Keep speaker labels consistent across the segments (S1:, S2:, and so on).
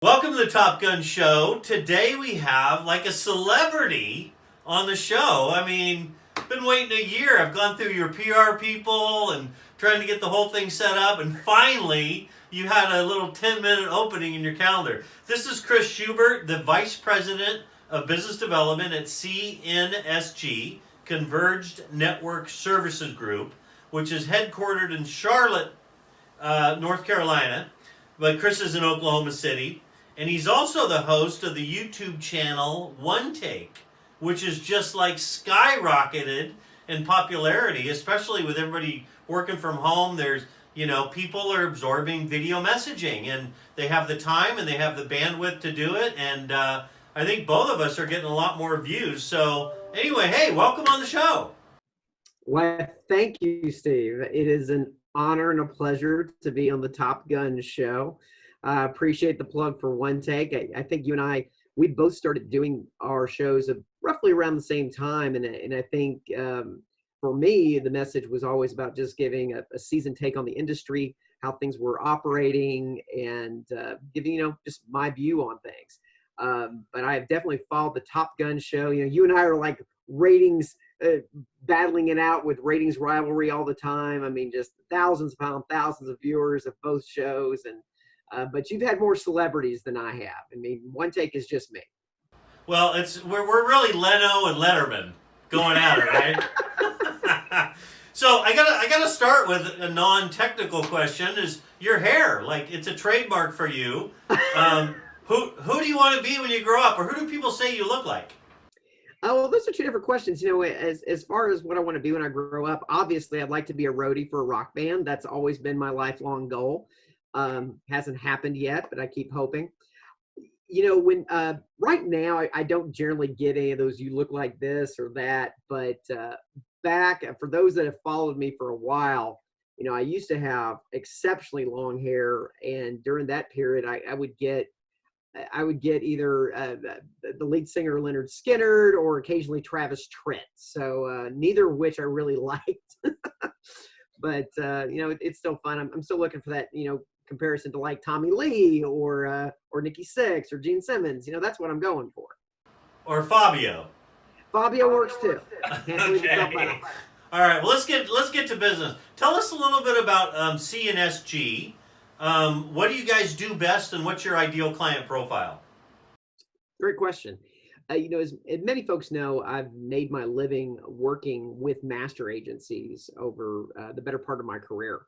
S1: Welcome to the Top Gun Show. Today we have like a celebrity on the show. I mean, been waiting a year. I've gone through your PR people and trying to get the whole thing set up, and finally you had a little 10-minute opening in your calendar. This is Chris Shubert, the Vice President of Business Development at CNSG, Converged Network Services Group, which is headquartered in Charlotte, North Carolina, but Chris is in Oklahoma City. And he's also the host of the YouTube channel One Take, which is just like skyrocketed in popularity, especially with everybody working from home. People are absorbing video messaging, and they have the time and they have the bandwidth to do it. And I think both of us are getting a lot more views. So anyway, hey, welcome on the show.
S2: Well, thank you, Steve. It is an honor and a pleasure to be on the Top Gun show. I appreciate the plug for One Take. I think you and we both started doing our shows roughly around the same time. And I think for me, the message was always about just giving a seasoned take on the industry, how things were operating, and giving, just my view on things. But I have definitely followed the Top Gun show. You and I are like ratings, battling it out with ratings rivalry all the time. I mean, just thousands upon thousands of viewers of both shows. But you've had more celebrities than I have. I mean, One Take is just me.
S1: Well, we're really Leno and Letterman going at it, right? So I gotta start with a non-technical question. Is your hair, like, it's a trademark for you? Who do you want to be when you grow up, or who do people say you look like?
S2: Oh, well, those are two different questions. As far as what I want to be when I grow up, obviously I'd like to be a roadie for a rock band. That's always been my lifelong goal. Hasn't happened yet, but I keep hoping. When right now I don't generally get any of those "you look like this" or that, but back, for those that have followed me for a while, I used to have exceptionally long hair, and during that period I would get either the lead singer Leonard Skinner or occasionally Travis Tritt. So neither of which I really liked. But it's still fun. I'm still looking for that comparison to like Tommy Lee or Nikki Sixx or Gene Simmons. That's what I'm going for.
S1: Or Fabio.
S2: Fabio works too.
S1: Okay. All right. Well, let's get to business. Tell us a little bit about CNSG. What do you guys do best, and what's your ideal client profile?
S2: Great question. As many folks know, I've made my living working with master agencies over the better part of my career.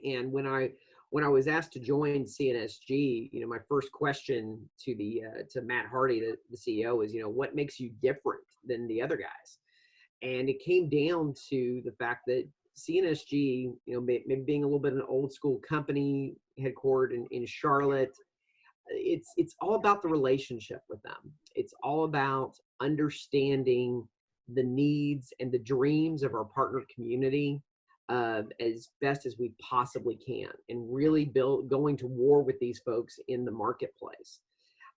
S2: And when I was asked to join CNSG, my first question to Matt Hardy, the CEO, is, what makes you different than the other guys? And it came down to the fact that CNSG, maybe being a little bit of an old school company headquartered in Charlotte, it's all about the relationship with them. It's all about understanding the needs and the dreams of our partner community as best as we possibly can, and really going to war with these folks in the marketplace.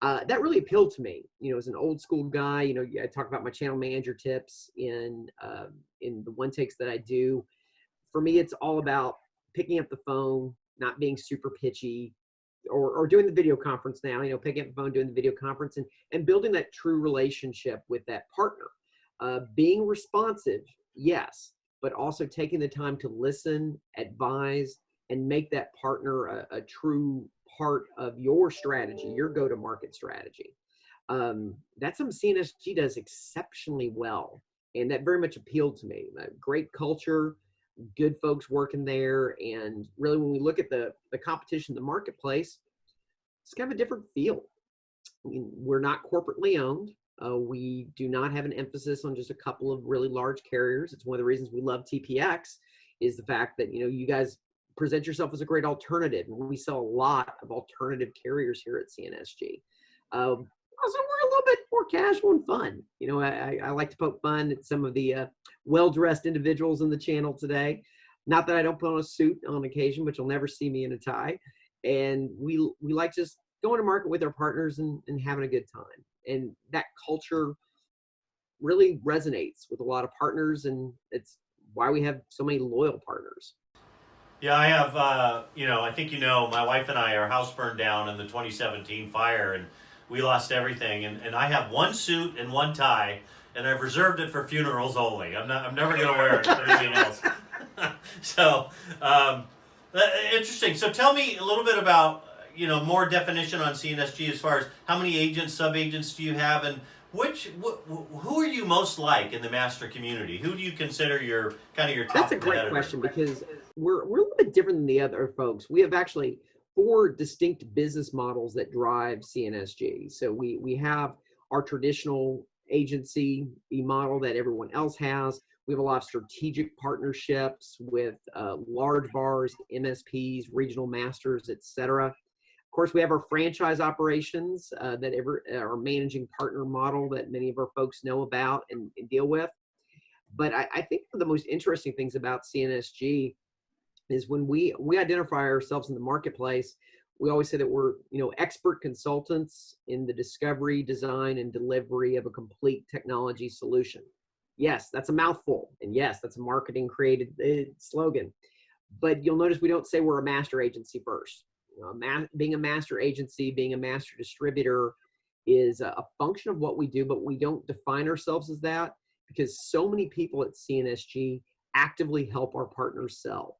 S2: That really appealed to me. As an old school guy, I talk about my channel manager tips in the one takes that I do. For me, it's all about picking up the phone, not being super pitchy, or doing the video conference now, picking up the phone, doing the video conference, and building that true relationship with that partner. Being responsive, yes, but also taking the time to listen, advise, and make that partner a true part of your strategy, your go-to-market strategy. That's something CNSG does exceptionally well, and that very much appealed to me. Great culture, good folks working there, and really when we look at the competition in the marketplace, it's kind of a different feel. I mean, we're not corporately owned. We do not have an emphasis on just a couple of really large carriers. It's one of the reasons we love TPX, is the fact that you guys present yourself as a great alternative, and we sell a lot of alternative carriers here at CNSG. Also, we're a little bit more casual and fun. I like to poke fun at some of the well-dressed individuals in the channel today. Not that I don't put on a suit on occasion, but you'll never see me in a tie. And we like just going to market with our partners and having a good time. And that culture really resonates with a lot of partners, and it's why we have so many loyal partners.
S1: Yeah, I have, I think my wife and I, our house burned down in the 2017 fire, and we lost everything. And I have one suit and one tie, and I've reserved it for funerals only. I'm never going to wear it for anything else. So, um, interesting. So tell me a little bit about, more definition on CNSG as far as how many agents, sub-agents do you have, and who are you most like in the master community? Who do you consider your kind of your
S2: That's
S1: top
S2: a great
S1: competitor?
S2: question because we're a little bit different than the other folks. We have actually four distinct business models that drive CNSG. So we have our traditional agency model that everyone else has. We have a lot of strategic partnerships with large bars, MSPs, regional masters, etc. Of course, we have our franchise operations our managing partner model that many of our folks know about and deal with. But I think one of the most interesting things about CNSG is when we identify ourselves in the marketplace, we always say that we're expert consultants in the discovery, design, and delivery of a complete technology solution. Yes, that's a mouthful, and yes, that's a marketing created slogan. But you'll notice we don't say we're a master agency first. Being a master agency, being a master distributor is a function of what we do, but we don't define ourselves as that because so many people at CNSG actively help our partners sell.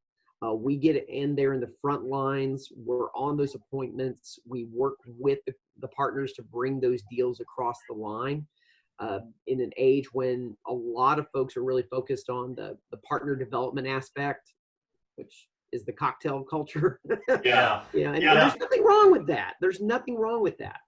S2: We get in there in the front lines. We're on those appointments. We work with the partners to bring those deals across the line. In an age when a lot of folks are really focused on the partner development aspect, which is the cocktail culture.
S1: Yeah.
S2: And
S1: Yeah.
S2: there's nothing wrong with that. There's nothing wrong with that.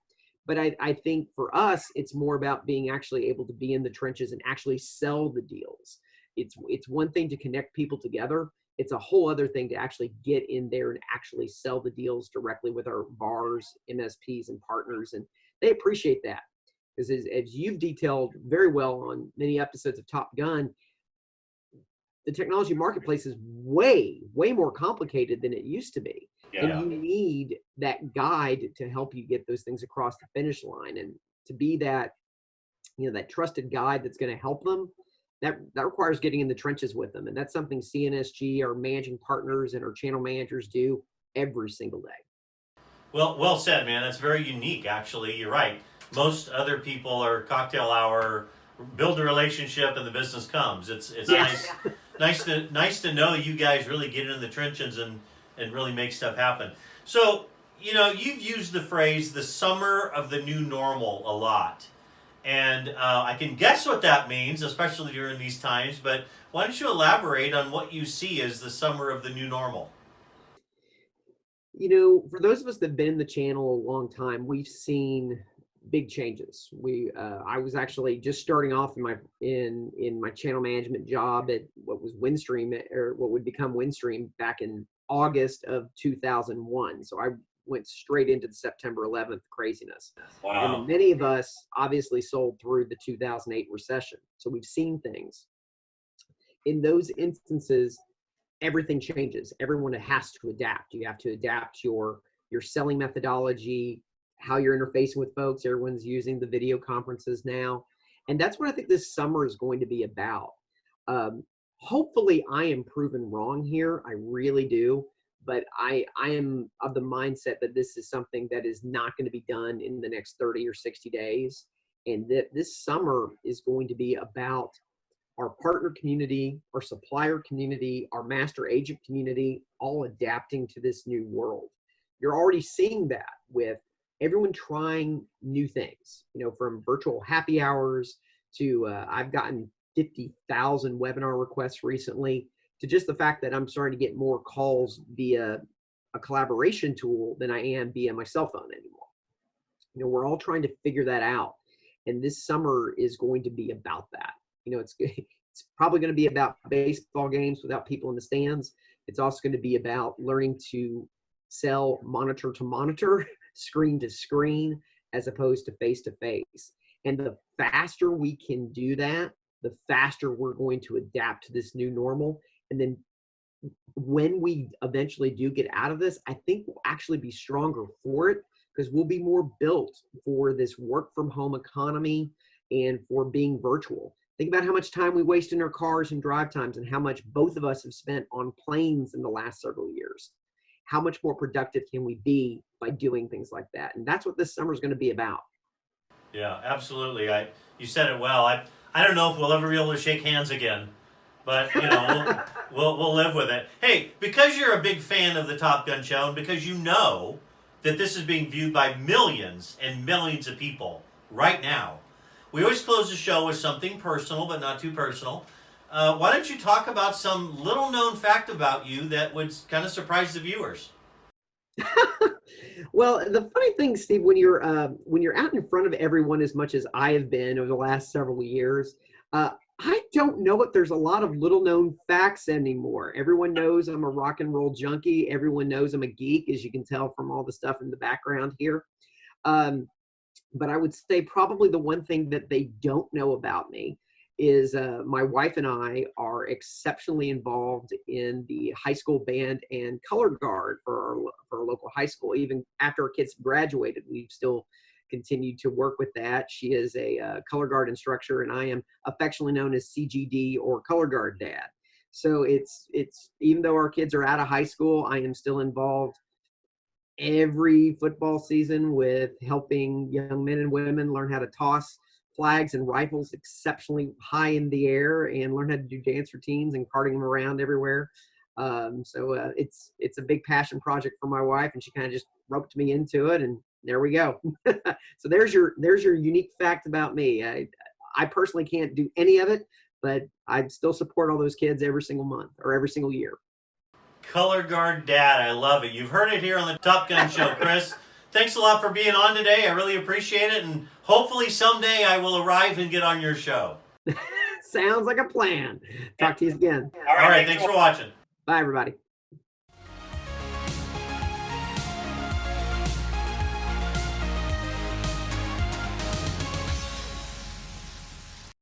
S2: But I think for us, it's more about being actually able to be in the trenches and actually sell the deals. It's one thing to connect people together. It's a whole other thing to actually get in there and actually sell the deals directly with our bars, MSPs, and partners. And they appreciate that. Because as you've detailed very well on many episodes of Top Gun, the technology marketplace is way, way more complicated than it used to be. And
S1: Yeah.
S2: you need that guide to help you get those things across the finish line. And to be that, that trusted guide that's going to help them, that requires getting in the trenches with them. And that's something CNSG, our managing partners and our channel managers do every single day.
S1: Well said, man. That's very unique, actually. You're right. Most other people are cocktail hour, build a relationship, and the business comes. It's
S2: Yeah.
S1: nice to know you guys really get in the trenches and really make stuff happen. So you've used the phrase "the summer of the new normal" a lot, and I can guess what that means, especially during these times. But why don't you elaborate on what you see as the summer of the new normal?
S2: For those of us that have been in the channel a long time, we've seen big changes. I was actually just starting off in my channel management job at what was Windstream, or what would become Windstream, back in August of 2001. So I went straight into the September 11th craziness. And then
S1: Wow.
S2: many of us obviously sold through the 2008 recession. So we've seen things. In those instances, everything changes. Everyone has to adapt. You have to adapt your selling methodology, how you're interfacing with folks. Everyone's using the video conferences now. And that's what I think this summer is going to be about. Hopefully I am proven wrong here. I really do. But I am of the mindset that this is something that is not going to be done in the next 30 or 60 days. And that this summer is going to be about our partner community, our supplier community, our master agent community, all adapting to this new world. You're already seeing that with everyone trying new things, from virtual happy hours to I've gotten 50,000 webinar requests recently, to just the fact that I'm starting to get more calls via a collaboration tool than I am via my cell phone anymore. We're all trying to figure that out. And this summer is going to be about that. It's probably going to be about baseball games without people in the stands. It's also going to be about learning to sell monitor to monitor, screen to screen, as opposed to face to face. And the faster we can do that, the faster we're going to adapt to this new normal. And then when we eventually do get out of this, I think we'll actually be stronger for it, because we'll be more built for this work from home economy and for being virtual. Think about how much time we waste in our cars and drive times, and how much both of us have spent on planes in the last several years. How much more productive can we be by doing things like that? And that's what this summer is going to be about.
S1: Yeah, absolutely. You said it well. I don't know if we'll ever be able to shake hands again, but we'll live with it. Hey, because you're a big fan of the Top Gun Show, and because you know that this is being viewed by millions and millions of people right now, we always close the show with something personal, but not too personal. Why don't you talk about some little known fact about you that would kind of surprise the viewers?
S2: Well, the funny thing, Steve, when you're out in front of everyone as much as I have been over the last several years, I don't know if there's a lot of little known facts anymore. Everyone knows I'm a rock and roll junkie. Everyone knows I'm a geek, as you can tell from all the stuff in the background here. But I would say probably the one thing that they don't know about me is my wife and I are exceptionally involved in the high school band and color guard for our local high school. Even after our kids graduated, we've still continued to work with that. She is a color guard instructor, and I am affectionately known as CGD, or color guard dad. So it's even though our kids are out of high school, I am still involved every football season with helping young men and women learn how to toss flags and rifles exceptionally high in the air, and learn how to do dance routines and carting them around everywhere. So it's a big passion project for my wife, and she kind of just roped me into it, and there we go. So there's your unique fact about me. I personally can't do any of it, but I still support all those kids every single month or every single year.
S1: Color Guard Dad, I love it. You've heard it here on the Top Gun Show, Chris. Thanks a lot for being on today. I really appreciate it, and hopefully someday I will arrive and get on your show.
S2: Sounds like a plan. Talk to you again.
S1: All right, thanks for watching.
S2: Bye, everybody.